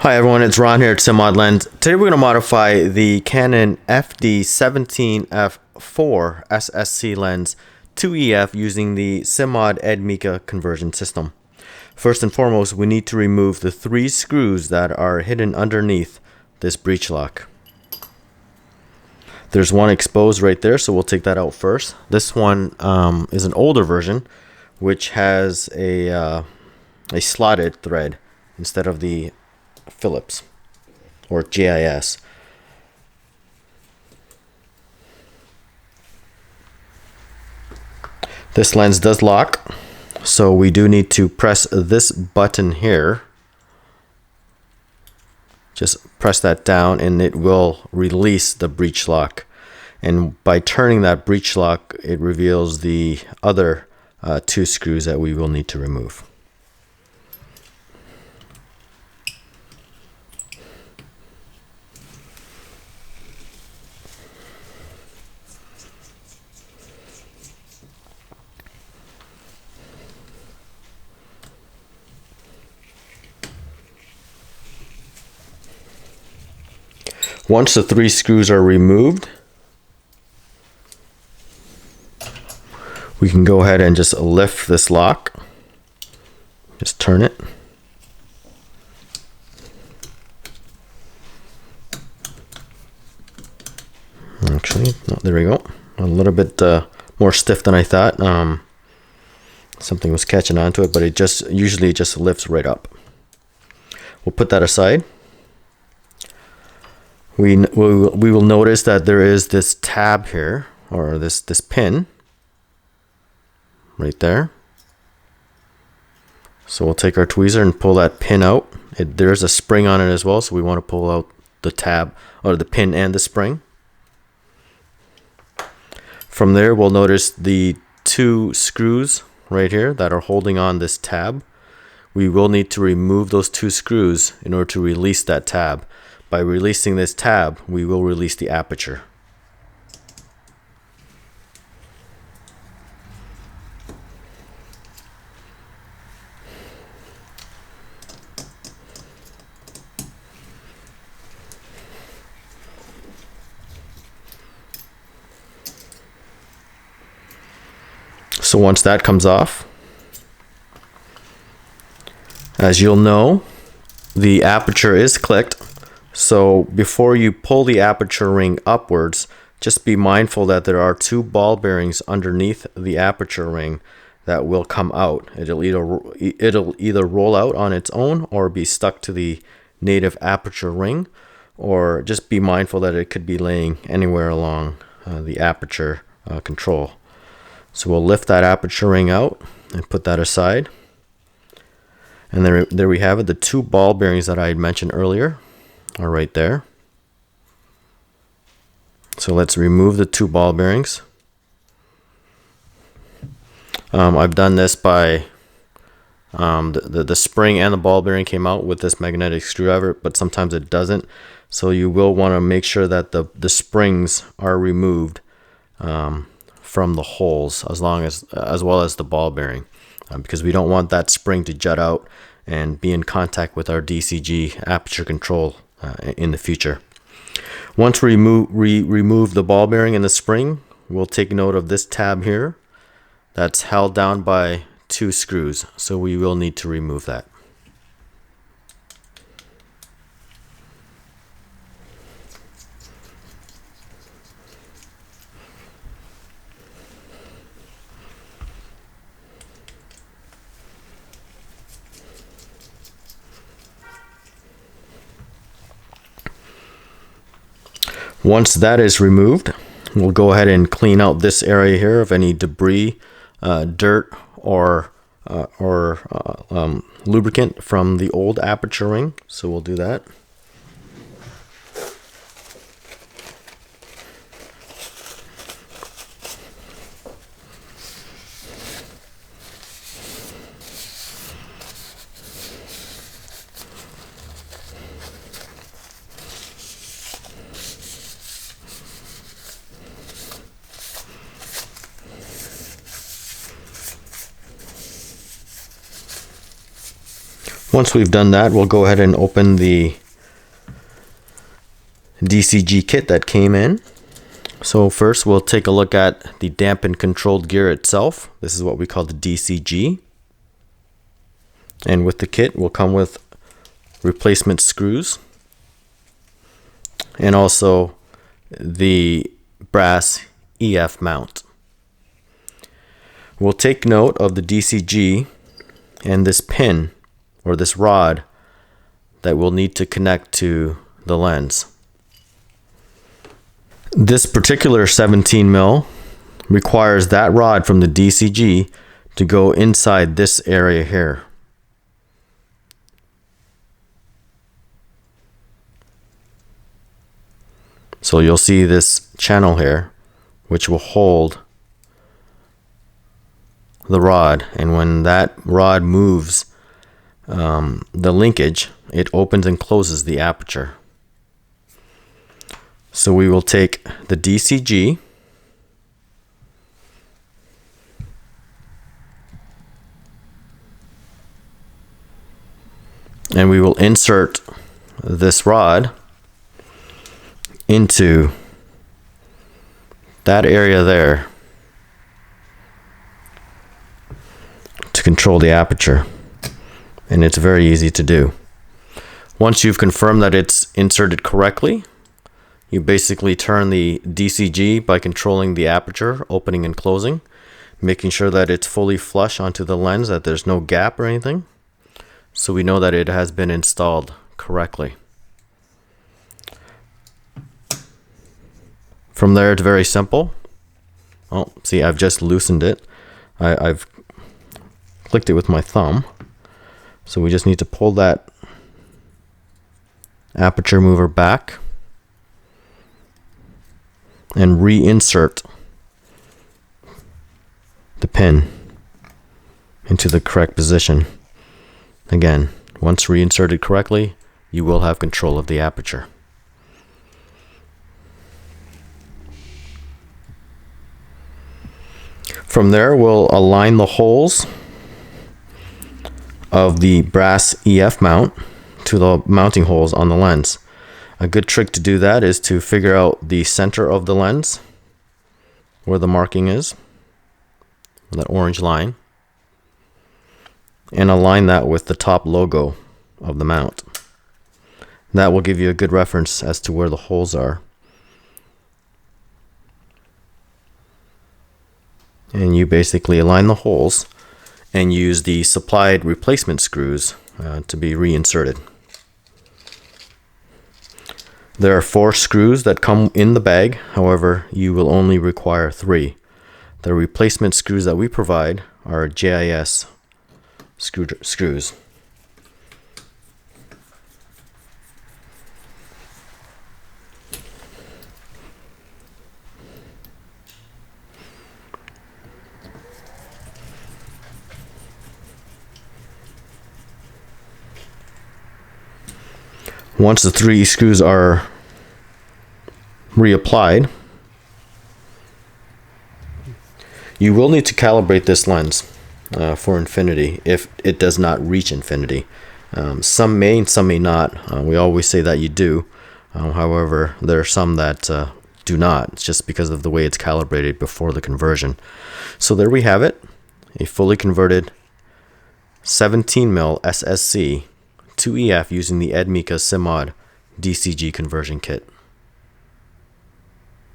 Hi everyone, it's Ron here at Simmod Lens. Today we're going to modify the Canon FD17f4 SSC lens 2EF using the Simmod Edmika conversion system. First and foremost, we need to remove the 3 screws that are hidden underneath this breech lock. There's one exposed right there, so we'll take that out first. This one is an older version which has a slotted thread instead of the Phillips or GIS. This lens does lock, so we do need to press this button here. Just press that down and it will release the breech lock, and by turning that breech lock it reveals the other 2 screws that we will need to remove. Once the 3 screws are removed, we can go ahead and just lift this lock. Just turn it. Actually, no, there we go. A little bit more stiff than I thought. Something was catching onto it, but it usually just lifts right up. We'll put that aside. We will notice that there is this tab here, or this pin right there. So we'll take our tweezer and pull that pin out. There's a spring on it as well, so we want to pull out the tab, or the pin and the spring. From there, we'll notice the 2 screws right here that are holding on this tab. We will need to remove those 2 screws in order to release that tab. By releasing this tab, we will release the aperture. So once that comes off, as you'll know, the aperture is clicked. So before you pull the aperture ring upwards, just be mindful that there are 2 ball bearings underneath the aperture ring that will come out. It'll either roll out on its own or be stuck to the native aperture ring, or just be mindful that it could be laying anywhere along the aperture control. So we'll lift that aperture ring out and put that aside. And there we have it. The 2 ball bearings that I had mentioned earlier are right there. So let's remove the 2 ball bearings. I've done this by the spring and the ball bearing came out with this magnetic screwdriver, but sometimes it doesn't. So you will want to make sure that the springs are removed from the holes, as well as the ball bearing, because we don't want that spring to jut out and be in contact with our DCG aperture control in the future. Once we remove the ball bearing and the spring, we'll take note of this tab here that's held down by 2 screws, so we will need to remove that. Once that is removed, we'll go ahead and clean out this area here of any debris, dirt, or lubricant from the old aperture ring. So we'll do that. Once we've done that, we'll go ahead and open the DCG kit that came in. So first we'll take a look at the dampened controlled gear itself. This is what we call the DCG. And with the kit will come with replacement screws and also the brass EF mount. We'll take note of the DCG and this pin or this rod that we'll need to connect to the lens. This particular 17mm requires that rod from the DCG to go inside this area here. So you'll see this channel here which will hold the rod, and when that rod moves the linkage, it opens and closes the aperture. So we will take the DCG and we will insert this rod into that area there to control the aperture, and it's very easy to do. Once you've confirmed that it's inserted correctly, you basically turn the DCG by controlling the aperture opening and closing, making sure that it's fully flush onto the lens, that there's no gap or anything, so we know that it has been installed correctly. From there, it's very simple. Oh, see, I've just loosened it. I've clicked it with my thumb. So we just need to pull that aperture mover back and reinsert the pin into the correct position. Again, once reinserted correctly, you will have control of the aperture. From there, we'll align the holes of the brass EF mount to the mounting holes on the lens. A good trick to do that is to figure out the center of the lens, where the marking is, that orange line, and align that with the top logo of the mount. That will give you a good reference as to where the holes are. And you basically align the holes and use the supplied replacement screws to be reinserted. There are 4 screws that come in the bag, however, you will only require 3. The replacement screws that we provide are JIS screws. Once the 3 screws are reapplied, you will need to calibrate this lens for infinity if it does not reach infinity. Some may and some may not. We always say that you do. However, there are some that do not. It's just because of the way it's calibrated before the conversion. So there we have it, a fully converted 17mm SSC to EF using the Edmika Simmod DCG conversion kit.